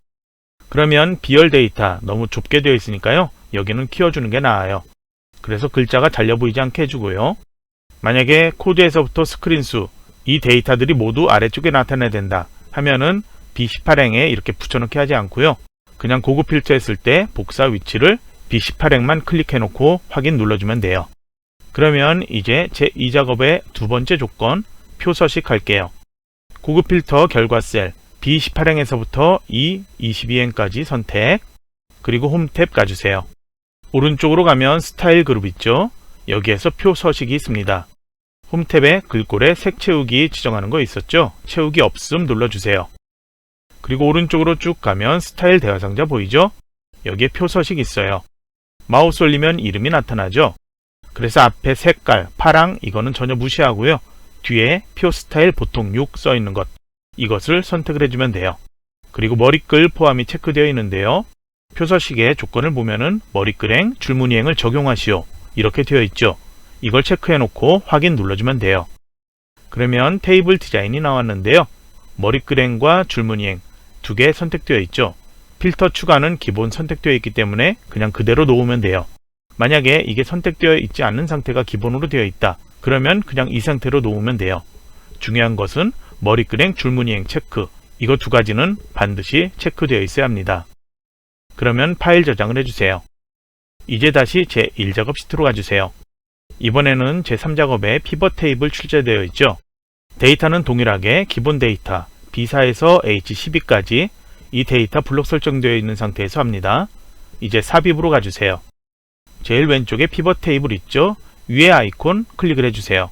S1: 그러면 비열 데이터 너무 좁게 되어 있으니까요. 여기는 키워주는 게 나아요. 그래서 글자가 잘려 보이지 않게 해주고요. 만약에 코드에서부터 스크린 수, 이 데이터들이 모두 아래쪽에 나타나야 된다 하면은 B18행에 이렇게 붙여넣기 하지 않고요. 그냥 고급 필터 했을 때 복사 위치를 B18행만 클릭해 놓고 확인 눌러주면 돼요. 그러면 이제 제2 작업의 두 번째 조건 표 서식 할게요. 고급 필터 결과 셀 B18행에서부터 E22행까지 선택. 그리고 홈 탭 가주세요. 오른쪽으로 가면 스타일 그룹 있죠. 여기에서 표 서식이 있습니다. 홈 탭에 글꼴에 색 채우기 지정하는 거 있었죠. 채우기 없음 눌러주세요. 그리고 오른쪽으로 쭉 가면 스타일 대화 상자 보이죠? 여기에 표 서식 있어요. 마우스 올리면 이름이 나타나죠. 그래서 앞에 색깔 파랑 이거는 전혀 무시하고요. 뒤에 표 스타일 보통 6 써 있는 것 이것을 선택을 해주면 돼요. 그리고 머리글 포함이 체크되어 있는데요. 표서식의 조건을 보면은 머리글행 줄무늬행을 적용하시오 이렇게 되어 있죠. 이걸 체크해 놓고 확인 눌러주면 돼요. 그러면 테이블 디자인이 나왔는데요. 머리글행과 줄무늬행 2개 선택되어 있죠. 필터 추가는 기본 선택되어 있기 때문에 그냥 그대로 놓으면 돼요. 만약에 이게 선택되어 있지 않는 상태가 기본으로 되어 있다. 그러면 그냥 이 상태로 놓으면 돼요. 중요한 것은 머리글행 줄무늬행 체크 이거 2가지는 반드시 체크되어 있어야 합니다. 그러면 파일 저장을 해주세요. 이제 다시 제1작업 시트로 가주세요. 이번에는 제3작업에 피벗 테이블 출제되어 있죠. 데이터는 동일하게 기본 데이터 B4에서 H12까지 이 데이터 블록 설정되어 있는 상태에서 합니다. 이제 삽입으로 가주세요. 제일 왼쪽에 피벗 테이블 있죠. 위에 아이콘 클릭을 해주세요.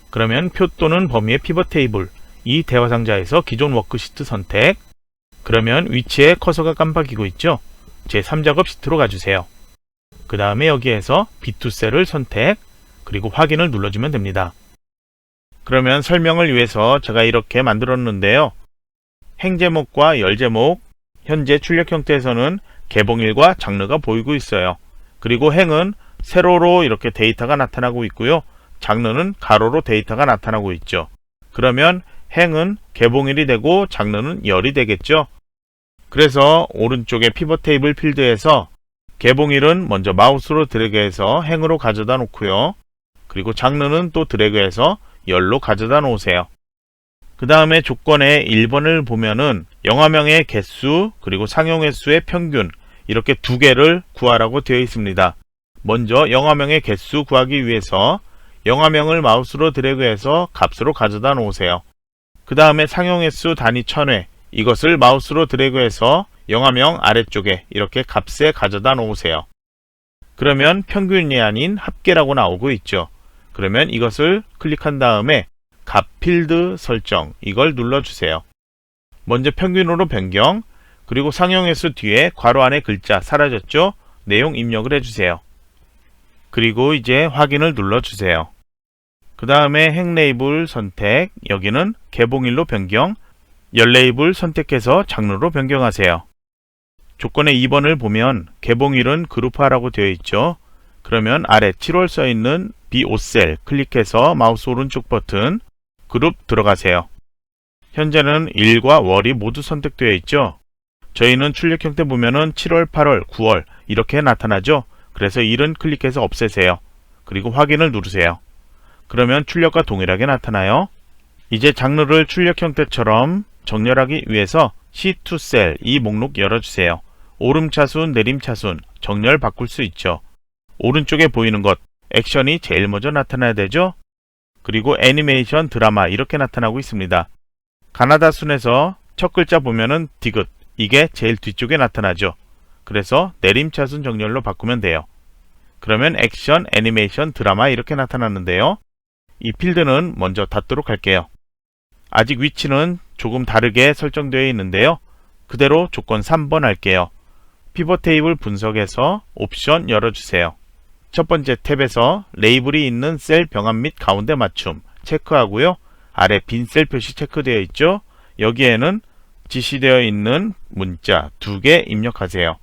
S1: 그러면 표 또는 범위의 피벗 테이블 이 대화 상자에서 기존 워크시트 선택. 그러면 위치에 커서가 깜빡이고 있죠. 제3작업 시트로 가주세요. 그 다음에 여기에서 B2 셀을 선택 그리고 확인을 눌러주면 됩니다. 그러면 설명을 위해서 제가 이렇게 만들었는데요. 행제목과 열제목 현재 출력 형태에서는 개봉일과 장르가 보이고 있어요. 그리고 행은 세로로 이렇게 데이터가 나타나고 있고요. 장르는 가로로 데이터가 나타나고 있죠. 그러면 행은 개봉일이 되고 장르는 열이 되겠죠. 그래서 오른쪽에 피벗 테이블 필드에서 개봉일은 먼저 마우스로 드래그해서 행으로 가져다 놓고요. 그리고 장르는 또 드래그해서 열로 가져다 놓으세요. 그 다음에 조건의 1번을 보면은 영화명의 개수 그리고 상용 횟수의 평균 이렇게 2개를 구하라고 되어 있습니다. 먼저 영화명의 개수 구하기 위해서 영화명을 마우스로 드래그해서 값으로 가져다 놓으세요. 그 다음에 상용 횟수 단위 1000회 이것을 마우스로 드래그해서 영화명 아래쪽에 이렇게 값에 가져다 놓으세요. 그러면 평균이 아닌 합계라고 나오고 있죠. 그러면 이것을 클릭한 다음에 값 필드 설정 이걸 눌러주세요. 먼저 평균으로 변경, 그리고 상용횟수 뒤에 괄호 안에 글자 사라졌죠? 내용 입력을 해주세요. 그리고 이제 확인을 눌러주세요. 그 다음에 행 레이블 선택, 여기는 개봉일로 변경, 열 레이블 선택해서 장르로 변경하세요. 조건의 2번을 보면 개봉일은 그룹화라고 되어 있죠. 그러면 아래 7월 써있는 B5셀 클릭해서 마우스 오른쪽 버튼 그룹 들어가세요. 현재는 일과 월이 모두 선택되어 있죠. 저희는 출력 형태 보면은 7월, 8월, 9월 이렇게 나타나죠. 그래서 일은 클릭해서 없애세요. 그리고 확인을 누르세요. 그러면 출력과 동일하게 나타나요. 이제 장르를 출력 형태처럼 정렬하기 위해서 C2셀 이 목록 열어주세요. 오름차순, 내림차순, 정렬 바꿀 수 있죠. 오른쪽에 보이는 것, 액션이 제일 먼저 나타나야 되죠. 그리고 애니메이션, 드라마 이렇게 나타나고 있습니다. 가나다 순에서 첫 글자 보면은 디귿, 이게 제일 뒤쪽에 나타나죠. 그래서 내림차순 정렬로 바꾸면 돼요. 그러면 액션, 애니메이션, 드라마 이렇게 나타나는데요. 이 필드는 먼저 닫도록 할게요. 아직 위치는 조금 다르게 설정되어 있는데요. 그대로 조건 3번 할게요. 피벗 테이블 분석에서 옵션 열어주세요. 첫 번째 탭에서 레이블이 있는 셀 병합 및 가운데 맞춤 체크하고요. 아래 빈 셀 표시 체크되어 있죠. 여기에는 지시되어 있는 문자 2개 입력하세요.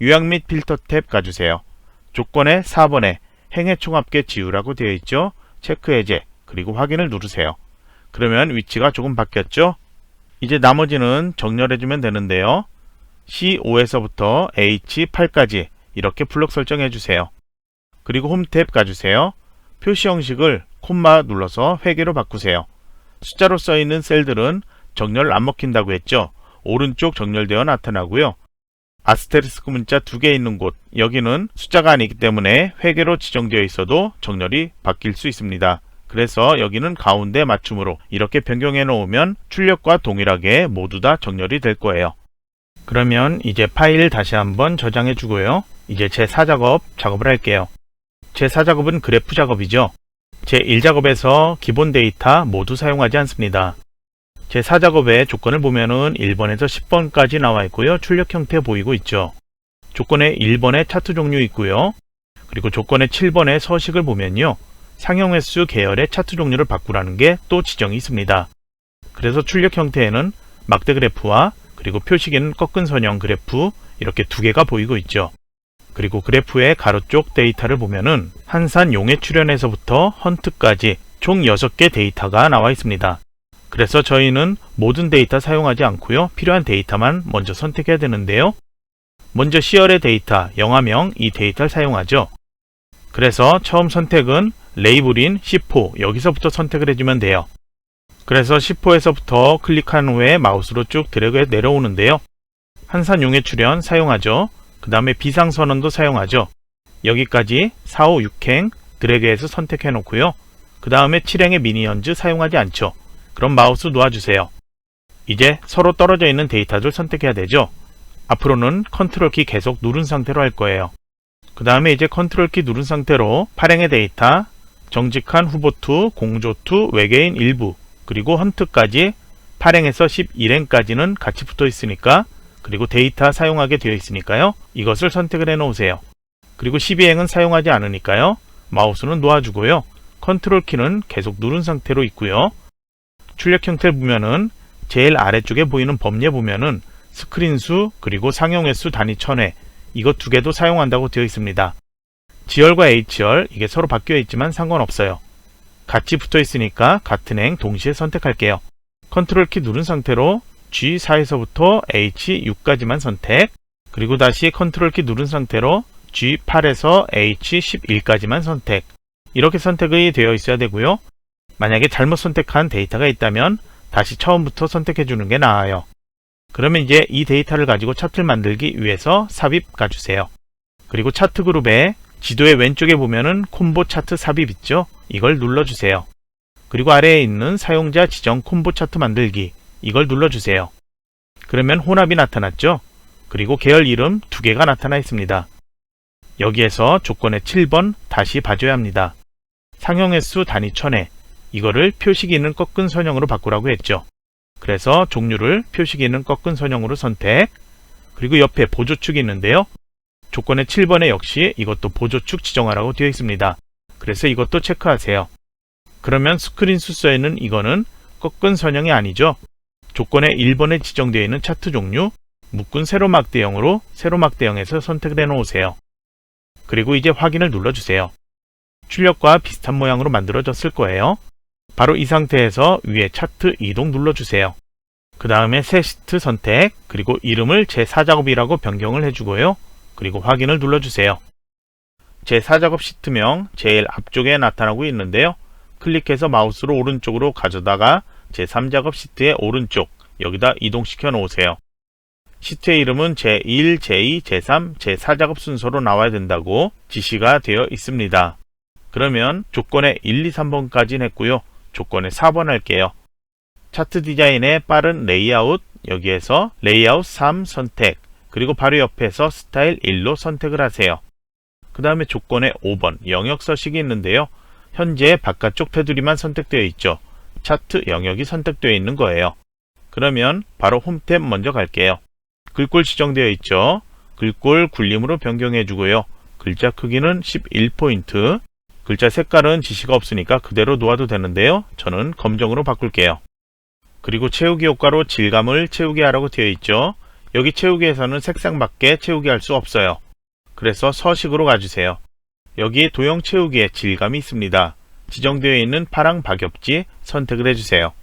S1: 요약 및 필터 탭 가주세요. 조건의 4번에 행의 총합계 지우라고 되어 있죠. 체크 해제, 그리고 확인을 누르세요. 그러면 위치가 조금 바뀌었죠. 이제 나머지는 정렬해주면 되는데요. C5에서부터 H8까지 이렇게 블록 설정해 주세요. 그리고 홈 탭 가주세요. 표시 형식을 콤마 눌러서 회계로 바꾸세요. 숫자로 써있는 셀들은 정렬 안 먹힌다고 했죠. 오른쪽 정렬되어 나타나고요. 아스테리스크 문자 2개 있는 곳, 여기는 숫자가 아니기 때문에 회계로 지정되어 있어도 정렬이 바뀔 수 있습니다. 그래서 여기는 가운데 맞춤으로 이렇게 변경해 놓으면 출력과 동일하게 모두 다 정렬이 될 거예요. 그러면 이제 파일 다시 한번 저장해 주고요. 이제 제4작업 작업을 할게요. 제4작업은 그래프 작업이죠. 제1작업에서 기본 데이터 모두 사용하지 않습니다. 제4작업의 조건을 보면은 1번에서 10번까지 나와 있고요. 출력 형태 보이고 있죠. 조건의 1번에 차트 종류 있고요. 그리고 조건의 7번의 서식을 보면요. 상형 횟수 계열의 차트 종류를 바꾸라는 게 또 지정이 있습니다. 그래서 출력 형태에는 막대 그래프와 그리고 표시기는 꺾은 선형 그래프 이렇게 2개가 보이고 있죠. 그리고 그래프의 가로 쪽 데이터를 보면은 한산 용해 출현에서부터 헌트까지 총 6개 데이터가 나와 있습니다. 그래서 저희는 모든 데이터 사용하지 않고요. 필요한 데이터만 먼저 선택해야 되는데요. 먼저 시열의 데이터, 영화명 이 데이터를 사용하죠. 그래서 처음 선택은 레이블인 C4 여기서부터 선택을 해주면 돼요. 그래서 C4에서부터 클릭한 후에 마우스로 쭉 드래그해 내려오는데요. 한산 용해 출현 사용하죠. 그 다음에 비상선언도 사용하죠. 여기까지 4, 5, 6행 드래그해서 선택해 놓고요. 그 다음에 7행의 미니언즈 사용하지 않죠. 그럼 마우스 놓아주세요. 이제 서로 떨어져 있는 데이터들 선택해야 되죠. 앞으로는 컨트롤 키 계속 누른 상태로 할 거예요. 그 다음에 이제 컨트롤 키 누른 상태로 8행의 데이터, 정직한 후보2, 공조2, 외계인 일부, 그리고 헌트까지 8행에서 11행까지는 같이 붙어 있으니까, 그리고 데이터 사용하게 되어 있으니까요. 이것을 선택을 해 놓으세요. 그리고 12행은 사용하지 않으니까요. 마우스는 놓아주고요. 컨트롤 키는 계속 누른 상태로 있고요. 출력 형태를 보면은 제일 아래쪽에 보이는 범례 보면은 스크린수 그리고 상용횟수 단위 1000회 이것 2개도 사용한다고 되어 있습니다. G열과 H열 이게 서로 바뀌어 있지만 상관없어요. 같이 붙어 있으니까 같은 행 동시에 선택할게요. 컨트롤 키 누른 상태로 G4에서부터 H6까지만 선택, 그리고 다시 컨트롤 키 누른 상태로 G8에서 H11까지만 선택. 이렇게 선택이 되어 있어야 되고요. 만약에 잘못 선택한 데이터가 있다면 다시 처음부터 선택해 주는 게 나아요. 그러면 이제 이 데이터를 가지고 차트를 만들기 위해서 삽입 가주세요. 그리고 차트 그룹에 지도의 왼쪽에 보면은 콤보 차트 삽입 있죠? 이걸 눌러주세요. 그리고 아래에 있는 사용자 지정 콤보 차트 만들기 이걸 눌러주세요. 그러면 혼합이 나타났죠? 그리고 계열 이름 2개가 나타나 있습니다. 여기에서 조건의 7번 다시 봐줘야 합니다. 상형 횟수 단위 1000회 이거를 표식이 있는 꺾은 선형으로 바꾸라고 했죠. 그래서 종류를 표식이 있는 꺾은 선형으로 선택, 그리고 옆에 보조축이 있는데요. 조건의 7번에 역시 이것도 보조축 지정하라고 되어 있습니다. 그래서 이것도 체크하세요. 그러면 스크린 순서에는 이거는 꺾은 선형이 아니죠. 조건의 1번에 지정되어 있는 차트 종류, 묶은 세로막 대형으로 세로막 대형에서 선택을 해 놓으세요. 그리고 이제 확인을 눌러주세요. 출력과 비슷한 모양으로 만들어졌을 거예요. 바로 이 상태에서 위에 차트 이동 눌러주세요. 그 다음에 새 시트 선택, 그리고 이름을 제4작업이라고 변경을 해주고요. 그리고 확인을 눌러주세요. 제4작업 시트명 제일 앞쪽에 나타나고 있는데요. 클릭해서 마우스로 오른쪽으로 가져다가 제3작업 시트의 오른쪽 여기다 이동시켜 놓으세요. 시트의 이름은 제1, 제2, 제3, 제4작업 순서로 나와야 된다고 지시가 되어 있습니다. 그러면 조건의 1, 2, 3번까지는 했고요. 조건의 4번 할게요. 차트 디자인의 빠른 레이아웃, 여기에서 레이아웃 3 선택, 그리고 바로 옆에서 스타일 1로 선택을 하세요. 그 다음에 조건의 5번 영역 서식이 있는데요. 현재 바깥쪽 테두리만 선택되어 있죠. 차트 영역이 선택되어 있는 거예요. 그러면 바로 홈 탭 먼저 갈게요. 글꼴 지정되어 있죠. 글꼴 굴림으로 변경해 주고요. 글자 크기는 11포인트, 글자 색깔은 지시가 없으니까 그대로 놓아도 되는데요. 저는 검정으로 바꿀게요. 그리고 채우기 효과로 질감을 채우게 하라고 되어 있죠. 여기 채우기에서는 색상밖에 채우기 할 수 없어요. 그래서 서식으로 가주세요. 여기 도형 채우기에 질감이 있습니다. 지정되어 있는 파랑 박엽지 선택을 해주세요.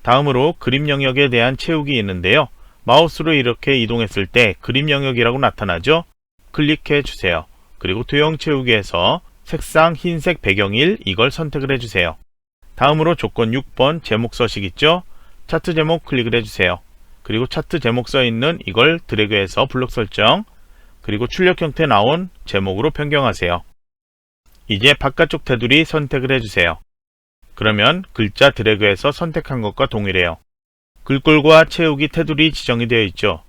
S1: 다음으로 그림 영역에 대한 채우기 있는데요. 마우스로 이렇게 이동했을 때 그림 영역이라고 나타나죠? 클릭해 주세요. 그리고 도형 채우기에서 색상 흰색 배경일 이걸 선택을 해주세요. 다음으로 조건 6번 제목 서식 있죠? 차트 제목 클릭을 해주세요. 그리고 차트 제목 써있는 이걸 드래그해서 블록 설정, 그리고 출력 형태 나온 제목으로 변경하세요. 이제 바깥쪽 테두리 선택을 해주세요. 그러면 글자 드래그해서 선택한 것과 동일해요. 글꼴과 채우기 테두리 지정이 되어 있죠.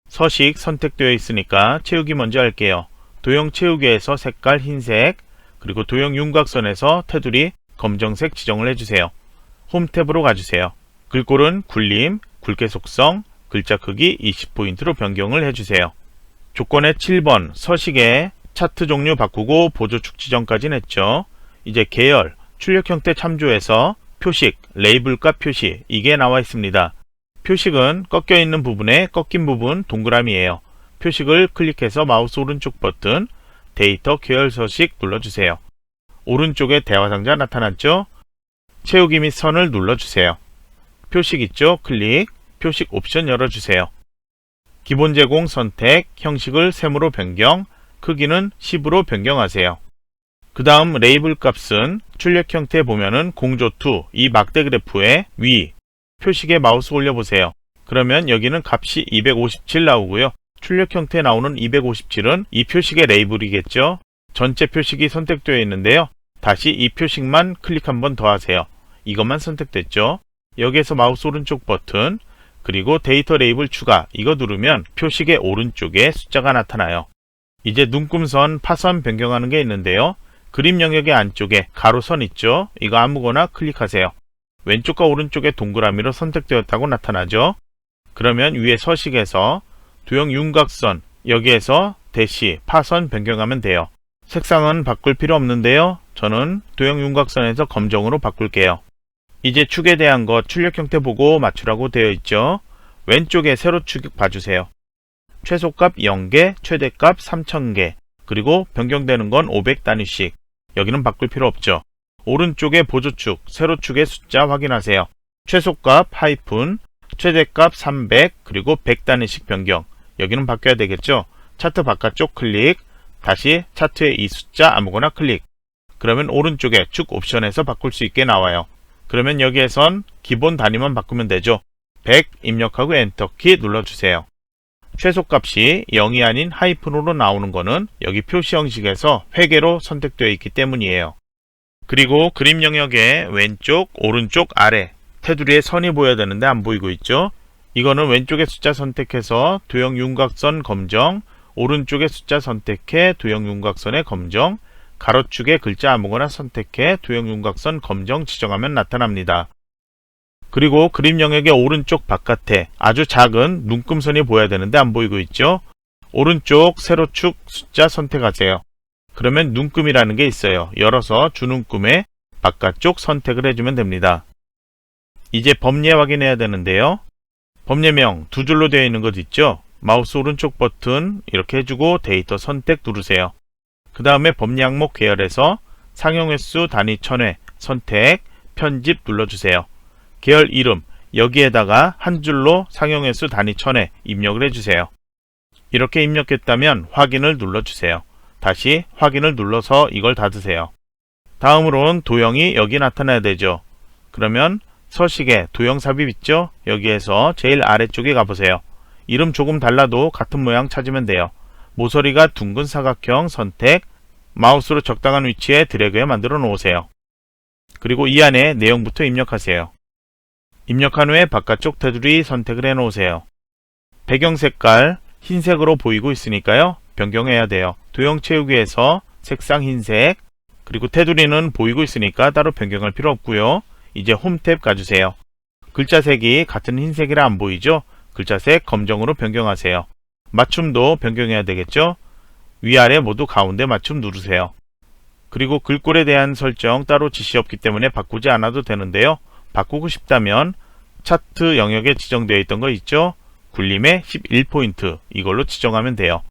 S1: 서식 선택되어 있으니까 채우기 먼저 할게요. 도형 채우기에서 색깔 흰색, 그리고 도형 윤곽선에서 테두리 검정색 지정을 해주세요. 홈 탭으로 가주세요. 글꼴은 굴림, 굵게 속성, 글자 크기 20포인트로 변경을 해주세요. 조건의 7번 서식에 차트 종류 바꾸고 보조축 지정까지는 했죠. 이제 계열, 출력 형태 참조해서 표식, 레이블과 표시 이게 나와 있습니다. 표식은 꺾여 있는 부분에 꺾인 부분 동그라미예요. 표식을 클릭해서 마우스 오른쪽 버튼 데이터 계열 서식 눌러주세요. 오른쪽에 대화 상자 나타났죠? 채우기 및 선을 눌러주세요. 표식 있죠? 클릭, 표식 옵션 열어주세요. 기본 제공 선택, 형식을 셈으로 변경, 크기는 10으로 변경하세요. 그 다음 레이블 값은 출력 형태 보면은 공조2 이 막대 그래프의 위 표식에 마우스 올려보세요. 그러면 여기는 값이 257 나오고요. 출력 형태에 나오는 257은 이 표식의 레이블이겠죠. 전체 표식이 선택되어 있는데요. 다시 이 표식만 클릭 한 번 더 하세요. 이것만 선택됐죠. 여기에서 마우스 오른쪽 버튼 그리고 데이터 레이블 추가 이거 누르면 표식의 오른쪽에 숫자가 나타나요. 이제 눈금선 파선 변경하는 게 있는데요. 그림 영역의 안쪽에 가로선 있죠. 이거 아무거나 클릭하세요. 왼쪽과 오른쪽에 동그라미로 선택되었다고 나타나죠. 그러면 위에 서식에서 도형 윤곽선 여기에서 대시 파선 변경하면 돼요. 색상은 바꿀 필요 없는데요. 저는 도형 윤곽선에서 검정으로 바꿀게요. 이제 축에 대한 것 출력 형태 보고 맞추라고 되어 있죠. 왼쪽에 세로축 봐주세요. 최소값 0개, 최대값 3000개, 그리고 변경되는 건 500단위씩. 여기는 바꿀 필요 없죠. 오른쪽에 보조축, 세로축의 숫자 확인하세요. 최소값 하이픈, 최대값 300, 그리고 100단위씩 변경. 여기는 바뀌어야 되겠죠. 차트 바깥쪽 클릭, 다시 차트의 이 숫자 아무거나 클릭. 그러면 오른쪽에 축 옵션에서 바꿀 수 있게 나와요. 그러면 여기에선 기본 단위만 바꾸면 되죠. 100 입력하고 엔터키 눌러주세요. 최소값이 0이 아닌 하이픈으로 나오는 거는 여기 표시 형식에서 회계로 선택되어 있기 때문이에요. 그리고 그림 영역의 왼쪽, 오른쪽, 아래 테두리에 선이 보여야 되는데 안 보이고 있죠. 이거는 왼쪽에 숫자 선택해서 도형 윤곽선 검정, 오른쪽에 숫자 선택해 도형 윤곽선의 검정, 가로축에 글자 아무거나 선택해 도형 윤곽선 검정 지정하면 나타납니다. 그리고 그림 영역의 오른쪽 바깥에 아주 작은 눈금선이 보여야 되는데 안 보이고 있죠? 오른쪽 세로축 숫자 선택하세요. 그러면 눈금이라는 게 있어요. 열어서 주눈금의 바깥쪽 선택을 해주면 됩니다. 이제 범례 확인해야 되는데요. 범례명 두 줄로 되어 있는 것 있죠? 마우스 오른쪽 버튼 이렇게 해주고 데이터 선택 누르세요. 그 다음에 범례 항목 계열에서 상용 횟수 단위 1000회 선택 편집 눌러주세요. 계열 이름 여기에다가 한 줄로 상용 횟수 단위 1000회 입력을 해주세요. 이렇게 입력했다면 확인을 눌러주세요. 다시 확인을 눌러서 이걸 닫으세요. 다음으로는 도형이 여기 나타나야 되죠. 그러면 서식에 도형 삽입 있죠? 여기에서 제일 아래쪽에 가보세요. 이름 조금 달라도 같은 모양 찾으면 돼요. 모서리가 둥근 사각형 선택, 마우스로 적당한 위치에 드래그해 만들어 놓으세요. 그리고 이 안에 내용부터 입력하세요. 입력한 후에 바깥쪽 테두리 선택을 해 놓으세요. 배경 색깔 흰색으로 보이고 있으니까요. 변경해야 돼요. 도형 채우기에서 색상 흰색, 그리고 테두리는 보이고 있으니까 따로 변경할 필요 없고요. 이제 홈 탭 가주세요. 글자색이 같은 흰색이라 안 보이죠? 글자색 검정으로 변경하세요. 맞춤도 변경해야 되겠죠? 위아래 모두 가운데 맞춤 누르세요. 그리고 글꼴에 대한 설정 따로 지시 없기 때문에 바꾸지 않아도 되는데요. 바꾸고 싶다면 차트 영역에 지정되어 있던 거 있죠? 굴림의 11포인트 이걸로 지정하면 돼요.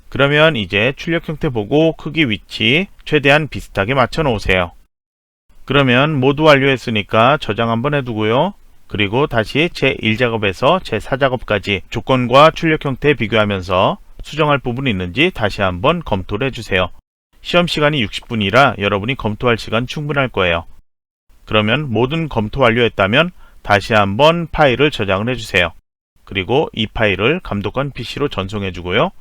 S1: 그러면 이제 출력 형태 보고 크기 위치 최대한 비슷하게 맞춰 놓으세요. 그러면 모두 완료했으니까 저장 한번 해두고요. 그리고 다시 제1작업에서 제4작업까지 조건과 출력 형태 비교하면서 수정할 부분이 있는지 다시 한번 검토를 해주세요. 시험 시간이 60분이라 여러분이 검토할 시간 충분할 거예요. 그러면 모든 검토 완료했다면 다시 한번 파일을 저장을 해주세요. 그리고 이 파일을 감독관 PC로 전송해주고요.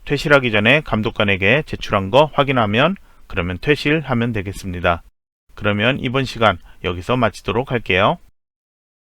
S1: 퇴실하기 전에 감독관에게 제출한 거 확인하면 그러면 퇴실하면 되겠습니다. 그러면 이번 시간 여기서 마치도록 할게요.